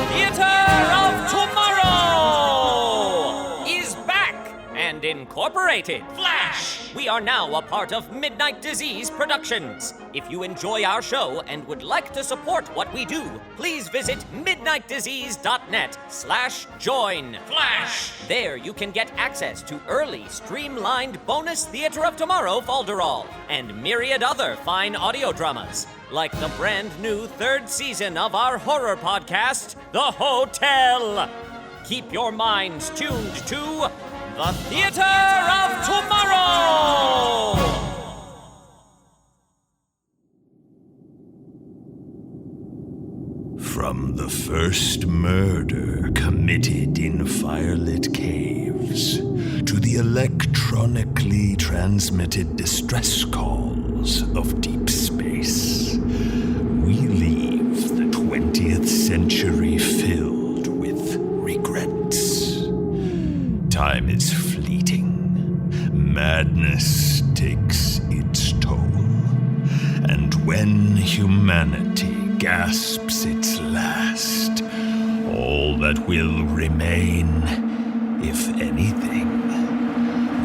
Theater of Tomorrow is back and incorporated. Flash! We are now a part of Midnight Disease Productions. If you enjoy our show and would like to support what we do, please visit midnightdisease.net/join. Flash! There you can get access to early, streamlined bonus Theater of Tomorrow folderol and myriad other fine audio dramas, like the brand new 3rd season of our horror podcast, The Hotel. Keep your minds tuned to The Theater of Tomorrow! From the first murder committed in firelit caves to the electronically transmitted distress calls of deep space, we leave the 20th century filled with regrets. Time is fleeting. Madness takes its toll. And when humanity gasps its last, all that will remain, if anything,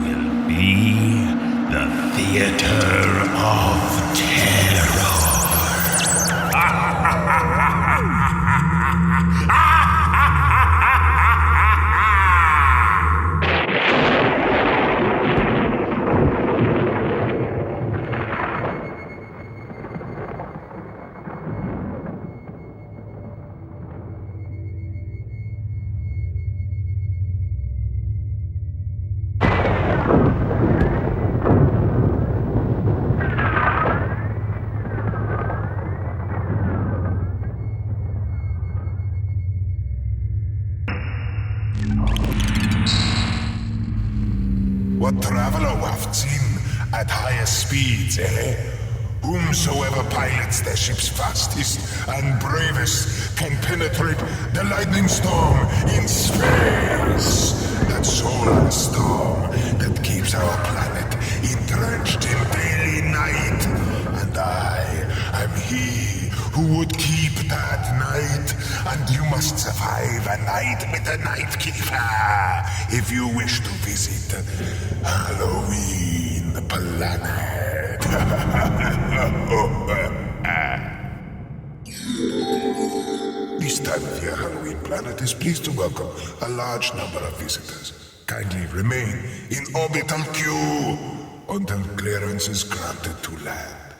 will be the Theater of Terror. What traveler wafts in at highest speeds, eh? Whomsoever pilots their ships fastest and bravest can penetrate the lightning storm in space. That solar storm that keeps our planet entrenched in daily night. And I am he who would keep that night. And you must survive a night with the Nightkeeper if you wish to visit Halloween Planet. This time of year, Halloween Planet is pleased to welcome a large number of visitors. Kindly remain in orbital queue until clearance is granted to land.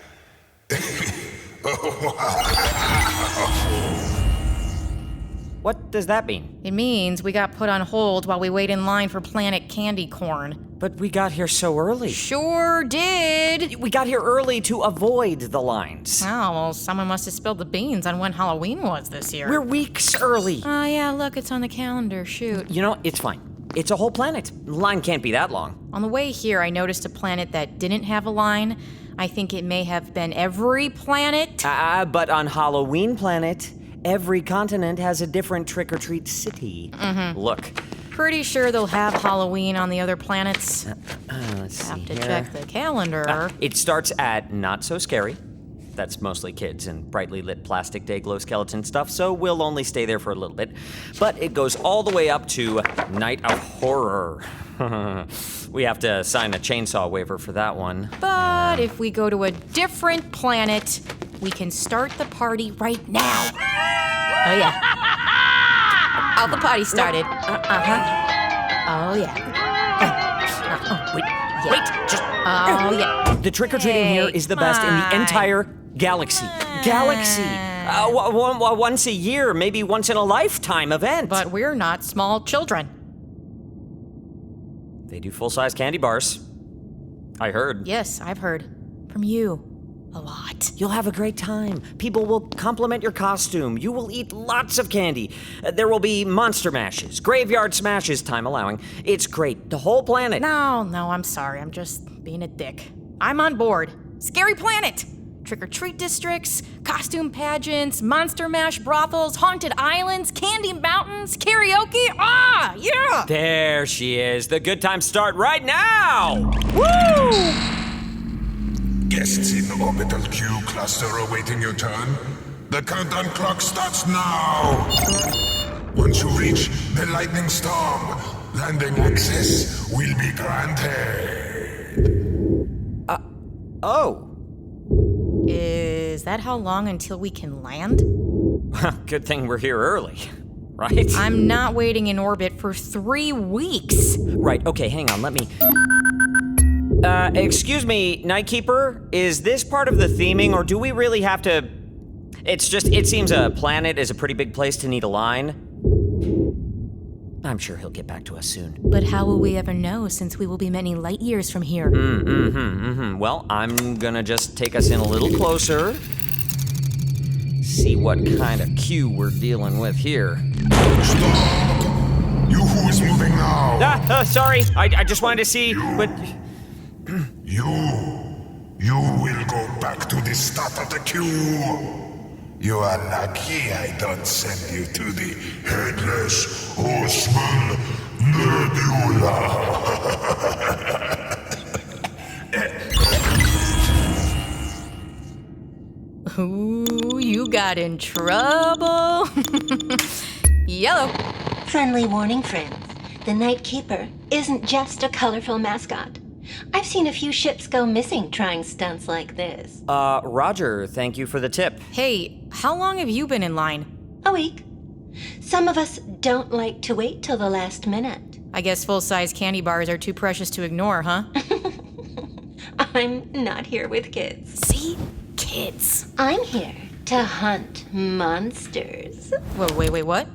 What does that mean? It means we got put on hold while we wait in line for Planet Candy Corn. But we got here so early. Sure did. We got here early to avoid the lines. Oh, well, someone must have spilled the beans on when Halloween was this year. We're weeks early. Oh, yeah, look, it's on the calendar. Shoot. You know, it's fine. It's a whole planet. Line can't be that long. On the way here, I noticed a planet that didn't have a line. I think it may have been every planet. But on Halloween Planet, every continent has a different trick-or-treat city. Mm-hmm. Look. Pretty sure they'll have Halloween on the other planets. Let's see Have to here. check the calendar. It starts at Not So Scary. That's mostly kids and brightly lit plastic day-glow skeleton stuff, so we'll only stay there for a little bit. But it goes all the way up to Night of Horror. We have to sign a chainsaw waiver for that one. But if we go to a different planet, we can start the party right now. Oh, yeah. Oh, the party started. Oh, yeah. Wait, just... Oh, yeah. The trick-or-treating here is the best in the entire galaxy. Once a year, maybe once in a lifetime event. But we're not small children. They do full-size candy bars. I heard. Yes, I've heard. From you. A lot. You'll have a great time. People will compliment your costume. You will eat lots of candy. There will be monster mashes, graveyard smashes, time allowing. It's great. The whole planet. No, I'm sorry. I'm just being a dick. I'm on board. Scary planet! Trick-or-treat districts, costume pageants, monster mash brothels, haunted islands, candy mountains, karaoke. Ah, yeah! There she is. The good times start right now! Woo! Guests in orbital queue cluster awaiting your turn. The countdown clock starts now. Once you reach the lightning storm, landing access will be granted. Oh. Is that how long until we can land? Good thing we're here early, right? I'm not waiting in orbit for 3 weeks. Right, okay, hang on, let me... excuse me, Nightkeeper, is this part of the theming, or do we really have to... it seems a planet is a pretty big place to need a line. I'm sure he'll get back to us soon. But how will we ever know, since we will be many light years from here? Well, I'm gonna just take us in a little closer. See what kind of cue we're dealing with here. Stop! You who is moving now? Sorry, I just wanted to see, but... You will go back to the start of the queue. You are lucky I don't send you to the Headless Horseman Nebula. Ooh, you got in trouble. Yellow. Friendly warning, friends. The Nightkeeper isn't just a colorful mascot. I've seen a few ships go missing trying stunts like this. Roger, thank you for the tip. Hey, how long have you been in line? A week. Some of us don't like to wait till the last minute. I guess full-size candy bars are too precious to ignore, huh? I'm not here with kids. See? Kids. I'm here to hunt monsters. Wait, what?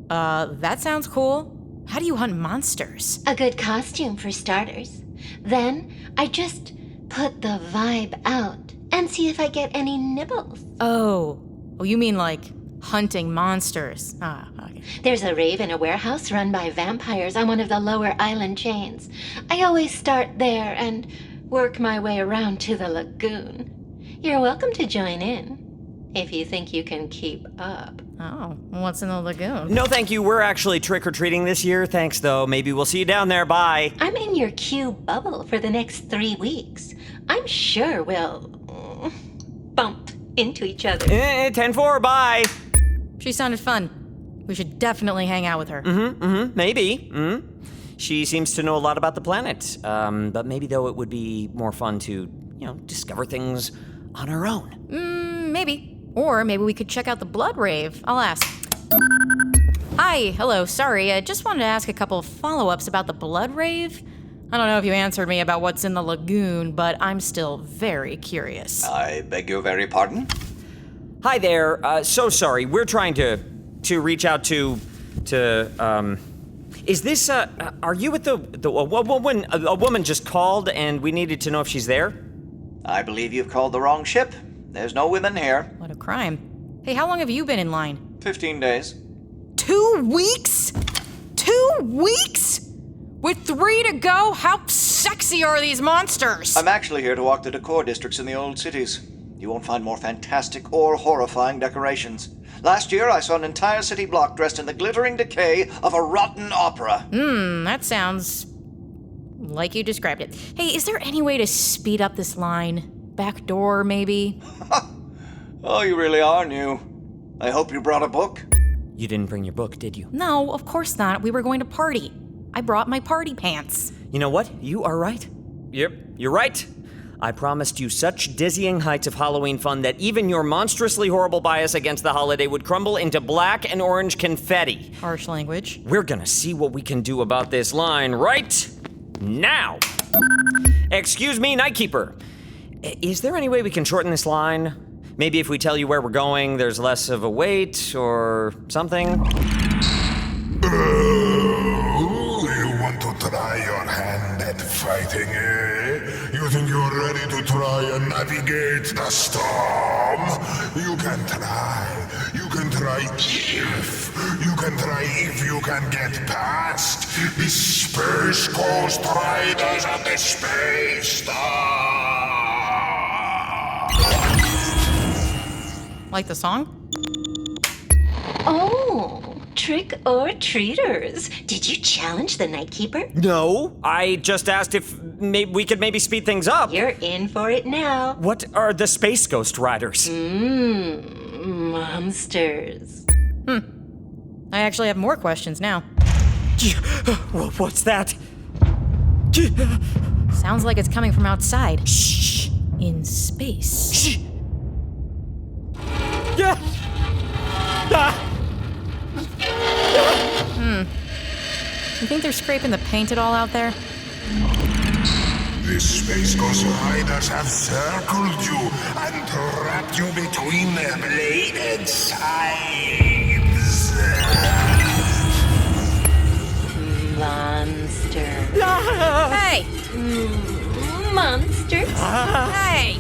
That sounds cool. How do you hunt monsters? A good costume for starters. Then I just put the vibe out and see if I get any nibbles. Oh, you mean like hunting monsters? Okay. There's a rave in a warehouse run by vampires on one of the lower island chains. I always start there and work my way around to the lagoon. You're welcome to join in, if you think you can keep up. Oh, what's in the lagoon? No, thank you. We're actually trick-or-treating this year. Thanks, though. Maybe we'll see you down there. Bye. I'm in your queue bubble for the next 3 weeks. I'm sure we'll bump into each other. 10-4, bye. She sounded fun. We should definitely hang out with her. Maybe. She seems to know a lot about the planet. But maybe, though, it would be more fun to, discover things on our own. Maybe. Or maybe we could check out the blood rave. I'll ask. Hi, hello, sorry. I just wanted to ask a couple follow-ups about the blood rave. I don't know if you answered me about what's in the lagoon, but I'm still very curious. I beg your very pardon? Hi there. So sorry. We're trying to reach out to is this, are you with a woman just called and we needed to know if she's there? I believe you've called the wrong ship. There's no women here. What a crime. Hey, how long have you been in line? 15 days. 2 weeks? 2 weeks? With 3 to go? How sexy are these monsters? I'm actually here to walk the decor districts in the old cities. You won't find more fantastic or horrifying decorations. Last year, I saw an entire city block dressed in the glittering decay of a rotten opera. That sounds like you described it. Hey, is there any way to speed up this line? Back door, maybe? Oh, you really are new. I hope you brought a book. You didn't bring your book, did you? No, of course not. We were going to party. I brought my party pants. You know what? You are right. Yep, you're right. I promised you such dizzying heights of Halloween fun that even your monstrously horrible bias against the holiday would crumble into black and orange confetti. Harsh language. We're gonna see what we can do about this line right now. Excuse me, Nightkeeper. Is there any way we can shorten this line? Maybe if we tell you where we're going, there's less of a wait or something? You want to try your hand at fighting, eh? You think you're ready to try and navigate the storm? You can try. You can try if. You can try if you can get past the Space Coast Riders of the Space Star. Like the song? Oh, trick or treaters. Did you challenge the Nightkeeper? No, I just asked if we could maybe speed things up. You're in for it now. What are the Space Ghost Riders? Monsters. I I actually have more questions now. What's that? Sounds like it's coming from outside. Shh! In space. Shh! Yeah! You think they're scraping the paint at all out there? The Space Ghost Riders have circled you and trapped you between their bladed sides. Monster. Hey! Monster. Hey!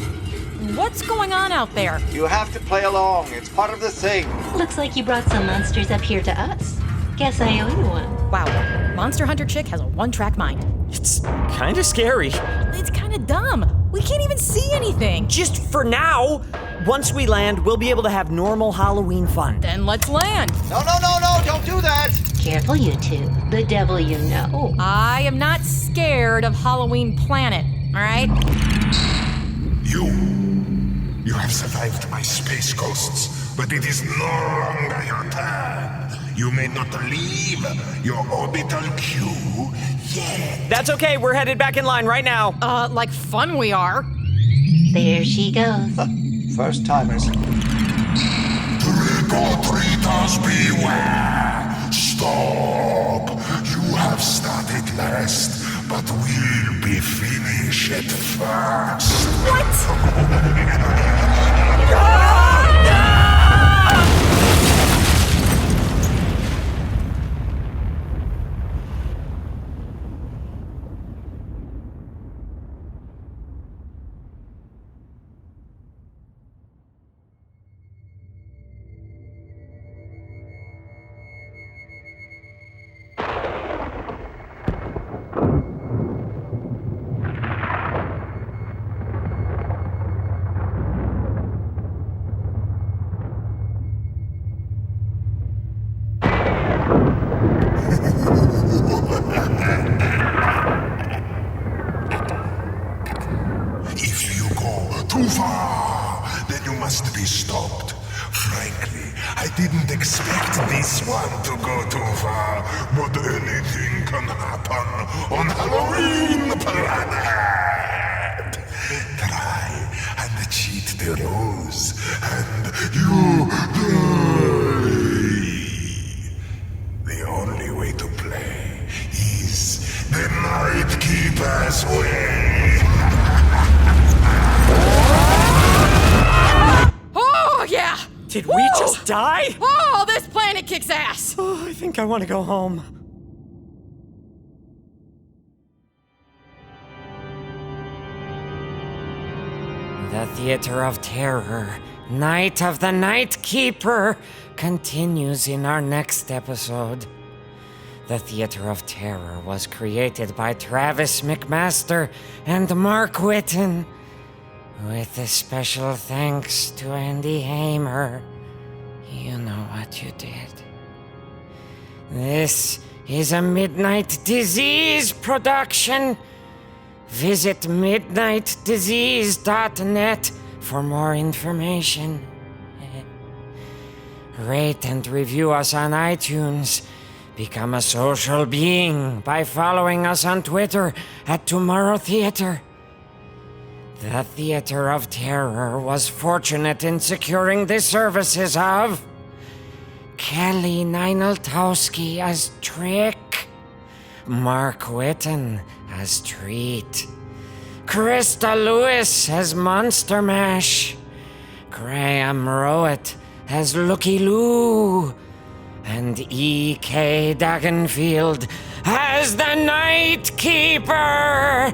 What's going on out there? You have to play along. It's part of the thing. Looks like you brought some monsters up here to us. Guess I owe you one. Wow, Monster Hunter Chick has a one-track mind. It's kinda scary. It's kinda dumb. We can't even see anything. Just for now. Once we land, we'll be able to have normal Halloween fun. Then let's land. No, don't do that. Careful, you two. The devil you know. I am not scared of Halloween Planet, all right? You have survived my space ghosts, but it is no longer your turn. You may not leave your orbital queue yet. That's okay, we're headed back in line right now. Like fun we are. There she goes. First timers. Trick or treaters beware! Stop! You have started last, but we'll be finished first. If you go too far, then you must be stopped. Frankly, I didn't expect this one to go too far, but anything can happen on Halloween Planet. Try and cheat the rules, and you die. The only way to play is the Nightkeeper's way. Oh, yeah! Did we just die? Oh, this planet kicks ass! Oh, I think I want to go home. The Theater of Terror, Night of the Nightkeeper, continues in our next episode. The Theater of Terror was created by Travis McMaster and Mark Whitten, with a special thanks to Andy Hamer. You know what you did. This is a Midnight Disease production. Visit midnightdisease.net for more information. Rate and review us on iTunes. Become a social being by following us on Twitter @Tomorrow Theater. The Theater of Terror was fortunate in securing the services of Kelly Nienaltowski as Trick, Mark Whitten as Treat, Christa Lewis as Monster Mash, Graham Rowat as Lookie Lou, and E.K. Dagenfield as the Nightkeeper!